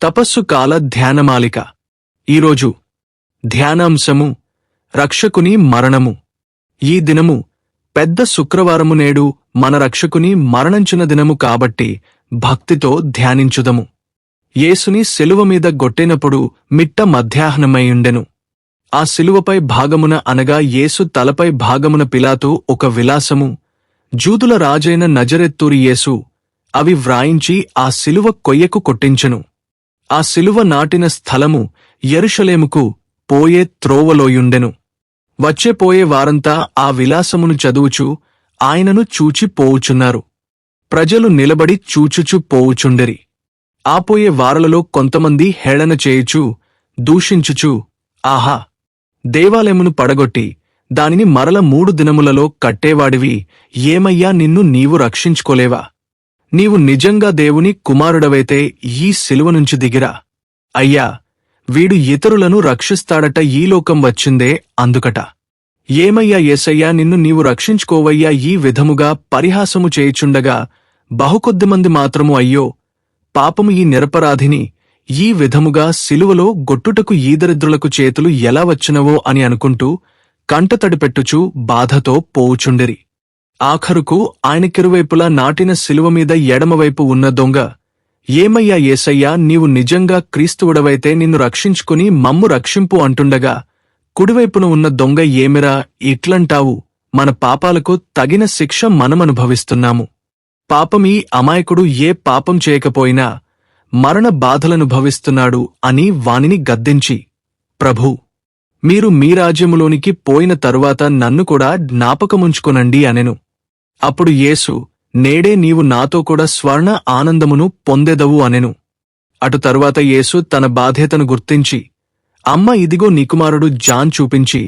తపస్సు కాల ధ్యానమాలిక. ఈరోజు ధ్యానాంశము రక్షకుని మరణము. ఈ దినము పెద్ద శుక్రవారము. నేడు మన రక్షకుని మరణించిన దినము కాబట్టి భక్తితో ధ్యానించుదము. యేసుని శిలువ మీద గొట్టినప్పుడు మిట్ట మధ్యాహ్నమైయుండెను. ఆ శిలువపై భాగమున అనగా యేసు తలపై భాగమున పిలాతు ఒక విలాసము, జూదుల రాజైన నజరెత్తూరి యేసు అవి వ్రాయించి ఆ శిలువ కొయ్యకు కొట్టించెను. ఆ శిలువ నాటిన స్థలము యెరూషలేముకు పోయే త్రోవలోయుండెను. వచ్చేపోయే వారంతా ఆ విలాసమును చదువుచు ఆయనను చూచి పోవుచున్నారు. ప్రజలు నిలబడి చూచుచు పోవుచుండెరి. ఆపోయే వారలలో కొంతమంది హేళన చేయుచు దూషించుచు, ఆహా, దేవాలయమును పడగొట్టి దానిని మరల 3 దినములలో కట్టేవాడివి, ఏమయ్యా, నిన్ను నీవు రక్షించుకోలేవా? నీవు నిజంగా దేవుని కుమారుడవైతే ఈ శిలువ నుంచి దిగిరా. అయ్యా, వీడు ఇతరులను రక్షిస్తాడట, ఈ లోకం వచ్చిందే అందుకట. ఏమయ్యా యేసయ్యా, నిన్ను నీవు రక్షించుకోవయ్యా. ఈ విధముగా పరిహాసము చేయుచుండగా బహుకొద్దిమంది మాత్రము, అయ్యో పాపము ఈ నిరపరాధిని ఈ విధముగా శిలువలో గొట్టుటకు ఈ దరిద్రులకు చేతులు ఎలా వచ్చినవో అని అనుకుంటూ కంటతడిపెట్టుచు బాధతో పోవుచుండిరి. ఆఖరుకు ఆయనకిరువైపులా నాటిన శిలువ మీద ఎడమవైపు ఉన్న దొంగ, ఏమయ్యా యేసయ్యా, నీవు నిజంగా క్రీస్తువుడవైతే నిన్ను రక్షించుకుని మమ్ము రక్షింపు అంటుండగా కుడివైపున ఉన్న దొంగ, ఏమిరా ఇట్లంటావు? మన పాపాలకు తగిన శిక్ష మనమనుభవిస్తున్నాము. పాపమీ అమాయకుడు ఏ పాపం చేయకపోయినా మరణ బాధలనుభవిస్తున్నాడు అని వానిని గద్దించి, ప్రభూ, మీరు మీ రాజ్యములోనికి పోయిన తరువాత నన్ను కూడా జ్ఞాపకముంచుకొనండి అనెను. అప్పుడు యేసు, నేడే నీవు నాతో కూడా స్వర్ణ ఆనందమును పొందెదవు అనెను. అటు తరువాత యేసు తన బాధ్యతను గుర్తించి, అమ్మ, ఇదిగో నీ కుమారుడు జాన్ చూపించి,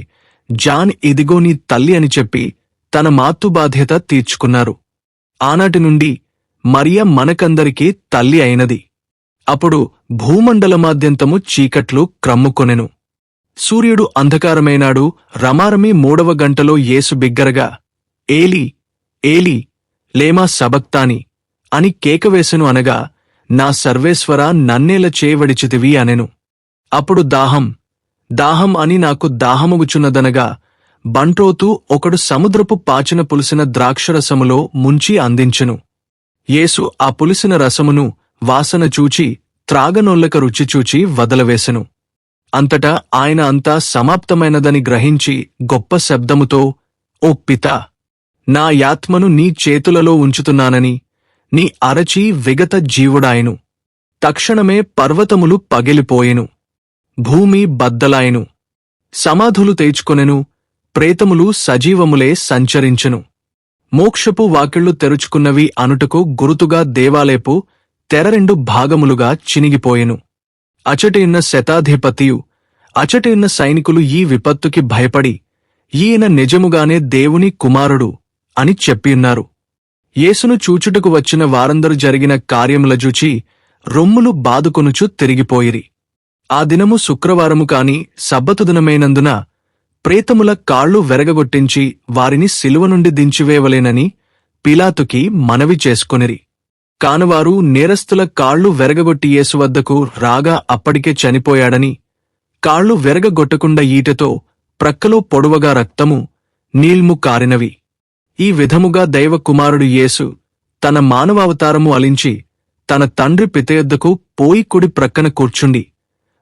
జాన్, ఇదిగో నీ తల్లి అని చెప్పి తన మాతృ బాధ్యత తీర్చుకున్నారు. ఆనాటి నుండి మరియ మనకందరికీ తల్లి అయినది. అప్పుడు భూమండలమాద్యంతము చీకట్లు క్రమ్ముకొనెను. సూర్యుడు అంధకారమైనాడు. రమారమి 3వ గంటలో యేసు బిగ్గరగా, ఏలీ ఏలీ లేమా సబక్తాని అని కేకవేసెను. అనగా, నా సర్వేశ్వరా, నన్నేల చేయవడిచితివి అనెను. అప్పుడు దాహం దాహం అని నాకు దాహముగుచున్నదనగా బంట్రోతు ఒకడు సముద్రపు పాచిన పులిసిన ద్రాక్షరసములో ముంచి అందించెను. యేసు ఆ పులిసిన రసమును వాసన చూచి త్రాగనొల్లక రుచిచూచి వదలవేసెను. అంతటా ఆయన అంతా సమాప్తమైనదని గ్రహించి గొప్ప శబ్దముతో, ఓ పితా, నా యాత్మను నీ చేతులలో ఉంచుతున్నానని నీ అరచి విగత జీవుడాయెను. తక్షణమే పర్వతములు పగిలిపోయెను, భూమి బద్దలాయెను, సమాధులు తెచ్చుకొనెను, ప్రేతములు సజీవములే సంచరించెను. మోక్షపు వాకిళ్లు తెరుచుకున్నవి అనుటకు గురుతుగా దేవాలయపు తెర 2 భాగములుగా చినిగిపోయెను. అచటియున్న శతాధిపతియు అచటియున్న సైనికులు ఈ విపత్తుకి భయపడి, ఈయన నిజముగానే దేవుని కుమారుడు అని చెప్పియున్నారు. యేసును చూచుటకు వచ్చిన వారందరూ జరిగిన కార్యముల జూచి రొమ్ములు బాదుకొనుచు తిరిగిపోయిరి. ఆ దినము శుక్రవారము కాని సబ్బతు దినమైనందున ప్రేతముల కాళ్లు వెరగగొట్టించి వారిని శిలువ నుండి దించివేయవలేనని పిలాతుకి మనవి చేసుకొనిరి. కానవారు నేరస్తుల కాళ్లు వెరగగొట్టి యేసు వద్దకు రాగా అప్పటికే చనిపోయాడని, కాళ్లు వెరగగొట్టకుండా ఈటెతో ప్రక్కలో పొడవగా రక్తము నీళ్ము కారినవి. ఈ విధముగా దైవ కుమారుడు యేసు తన మానవావతారము అలించి తన తండ్రి పితయొద్దకు పోయి కుడి ప్రక్కన కూర్చుండి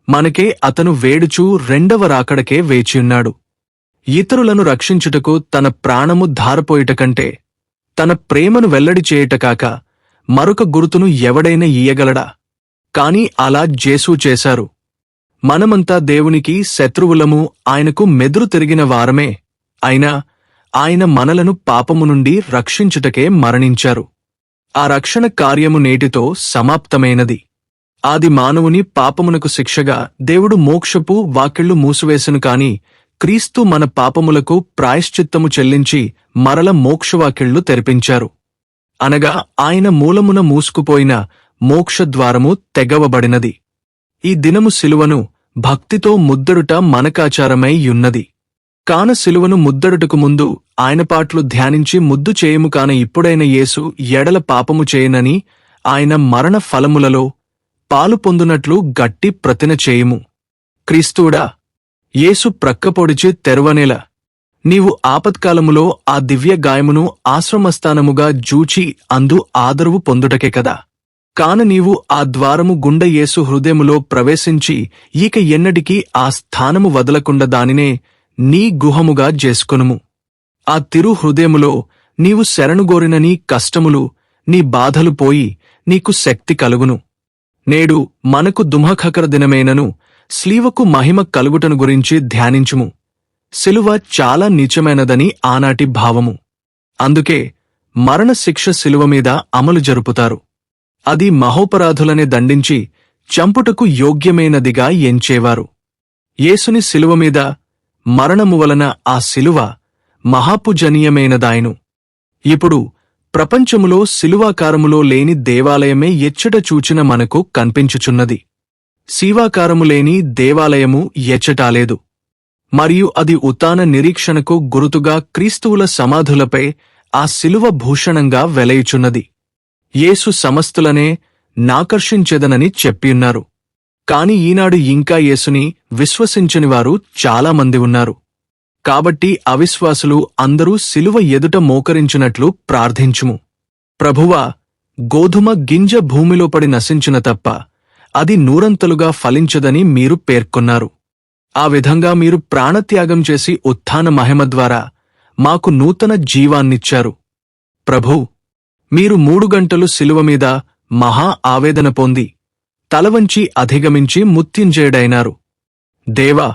మనకే అతను వేడుచూ 2వ రాకడకే వేచియున్నాడు. ఇతరులను రక్షించుటకు తన ప్రాణము ధారపోయుట కంటే తన ప్రేమను వెల్లడి చేయుట కాక మరొక గురుతును ఎవడైనా ఇయ్యగలడా? కాని అలా జేసు చేశారు. మనమంతా దేవునికి శత్రువులము, ఆయనకు మెదురు తిరిగిన వారమే. అయినా ఆయన మనలను పాపము నుండి రక్షించుటకే మరణించారు. ఆ రక్షణ కార్యము నేటితో సమాప్తమైనది. ఆది మానవుని పాపమునకు శిక్షగా దేవుడు మోక్షపు వాకిళ్లు మూసివేసెను. కాని క్రీస్తు మన పాపములకు ప్రాయశ్చిత్తము చెల్లించి మరల మోక్షవాకిళ్లు తెరిపించారు. అనగా ఆయన మూలమున మూసుకుపోయిన మోక్షద్వారము తెగవబడినది. ఈ దినము శిలువను భక్తితో ముద్దడుట మనకాచారమై యున్నది. కాన శిలువను ముద్దడుటకు ముందు ఆయన పాట్లు ధ్యానించి ముద్దు చేయము. కాన ఇప్పుడైన యేసు ఎడల పాపము చేయనని ఆయన మరణ ఫలములలో పాలు పొందునట్లు గట్టి ప్రతిన చేయుము. క్రీస్తుడా, యేసు ప్రక్కపొడిచి తెరవనేల నీవు ఆపత్కాలములో ఆ దివ్య గాయమును ఆశ్రమస్థానముగా జూచి అందు ఆదరువు పొందుటకే కదా. కాన నీవు ఆ ద్వారము గుండ యేసు హృదయములో ప్రవేశించి ఈక ఎన్నటికీ ఆ స్థానము వదలకుండా దానినే నీ గుహముగా చేసుకొనుము. ఆ తిరు హృదయములో నీవు శరణుగోరిన నీ కష్టములు, నీ బాధలు పోయి నీకు శక్తి కలుగును. నేడు మనకు దుమఖకర దినమేనను స్లీవకు మహిమ కలుగుటను గురించి ధ్యానించుము. శిలువ చాలా నీచమైనదని ఆనాటి భావము. అందుకే మరణశిక్ష శిలువ మీద అమలు జరుపుతారు. అది మహోపరాధులనే దండించి చంపుటకు యోగ్యమైనదిగా ఎంచేవారు. యేసుని శిలువ మీద మరణము వలన ఆ శిలువ మహాపుజనీయమైనదాయను. ఇప్పుడు ప్రపంచములో శిలువాకారములో లేని దేవాలయమే ఎచ్చట చూచిన మనకు కనిపించుచున్నది. శివాకారము లేని దేవాలయము ఎచ్చటాలేదు. మరియు అది ఉత్థాన నిరీక్షణకు గురుతుగా క్రీస్తువుల సమాధులపై ఆ శిలువ భూషణంగా వెలయుచున్నది. యేసు సమస్తులనే నాకర్షించెదనని చెప్పియున్నారు. కాని ఈనాడు ఇంకా యేసుని విశ్వసించనివారు చాలామంది ఉన్నారు. కాబట్టి అవిశ్వాసులు అందరూ శిలువ ఎదుట మోకరించునట్లు ప్రార్థించుము. ప్రభువా, గోధుమ గింజ భూమిలో పడి నశించిన తప్ప అది నూరంతలుగా ఫలించదని మీరు పేర్కొన్నారు. ఆ విధంగా మీరు ప్రాణత్యాగం చేసి ఉత్థాన మహిమ ద్వారా మాకు నూతన జీవాన్నిచ్చారు. ప్రభూ, మీరు 3 గంటలు శిలువ మీద మహా ఆవేదన పొంది తలవంచి అధిగమించి మృత్యుంజయుడైనారు. దేవా,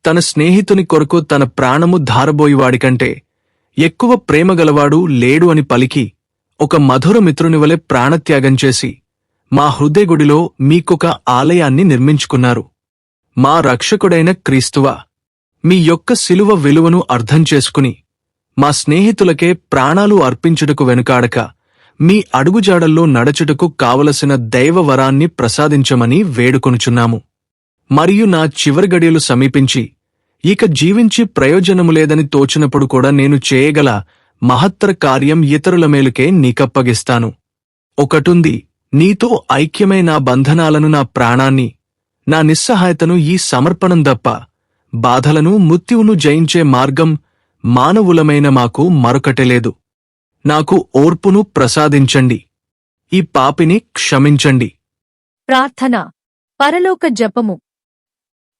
తన స్నేహితుని కొరకు తన ప్రాణము ధారబోయివాడికంటే ఎక్కువ ప్రేమగలవాడు లేడు అని పలికి ఒక మధుర మిత్రునివలె ప్రాణత్యాగం చేసి మా హృదయగుడిలో మీకొక ఆలయాన్ని నిర్మించుకున్నారు. మా రక్షకుడైన క్రీస్తువా, మీ యొక్క శిలువ విలువను అర్థం చేసుకుని మా స్నేహితులకే ప్రాణాలు అర్పించుటకు వెనుకాడక మీ అడుగుజాడల్లో నడచుటకు కావలసిన దైవవరాన్ని ప్రసాదించమని వేడుకొనుచున్నాము. మరియు నా చివరి గడియలు సమీపించి ఇక జీవించి ప్రయోజనము లేదని తోచినప్పుడు కూడా నేను చేయగల మహత్తర కార్యం ఇతరుల మేలుకే నీకప్పగిస్తాను. ఒకటుంది, నీతో ఐక్యమై నా బంధనాలను, నా ప్రాణాన్ని, నా నిస్సహాయతను, ఈ సమర్పణం దప్ప బాధలను మృత్యువును జయించే మార్గం మానవులమైన మాకు మరొకటేలేదు. నాకు ఓర్పును ప్రసాదించండి. ఈ పాపిని క్షమించండి. ప్రార్థన. పరలోక జపము.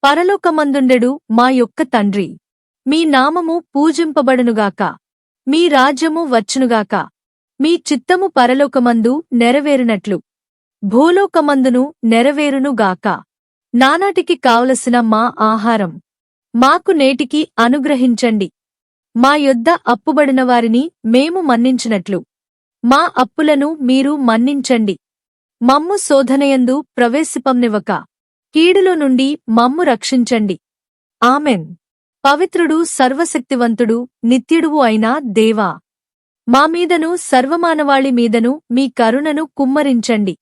పరలోకమందుండెడు మా యొక్క తండ్రి, మీ నామము పూజింపబడునుగాక. మీ రాజ్యము వచ్చునుగాక. మీ చిత్తము పరలోకమందు నెరవేరునట్లు భూలోకమందును నెరవేరునుగాక. నానాటికి కావలసిన మా ఆహారం మాకు నేటికి అనుగ్రహించండి. మా యొద్ద అప్పుబడిన వారిని మేము మన్నించినట్లు మా అప్పులను మీరు మన్నించండి. మమ్ము శోధనయందు ప్రవేశిపంనివ్వక కీడులో నుండి మమ్ము రక్షించండి. ఆమెన్. పవిత్రుడు, సర్వశక్తివంతుడు, నిత్యుడువు అయిన దేవా, మా మీదను సర్వమానవాళి మీదను మీ కరుణను కుమ్మరించండి.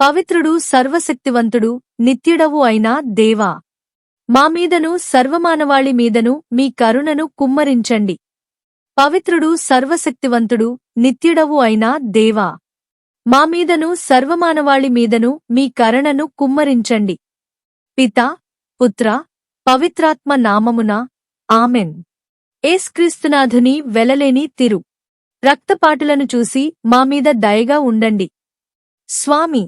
పవిత్రుడు, సర్వశక్తివంతుడు, నిత్యుడవు అయిన దేవా, మా మీదను సర్వమానవాళి మీదను మీ కరుణను కుమ్మరించండి. పవిత్రుడు, సర్వశక్తివంతుడు, నిత్యుడవు అయిన దేవా, మా మీదను సర్వమానవాళి మీదను మీ కరుణను కుమ్మరించండి. పితా, పుత్ర, పవిత్రాత్మ నామమున ఆమెన్. యేసుక్రీస్తునాథుని వెలలేని తిరు రక్తపాటులను చూసి మా మీద దయగా ఉండండి. స్వామి.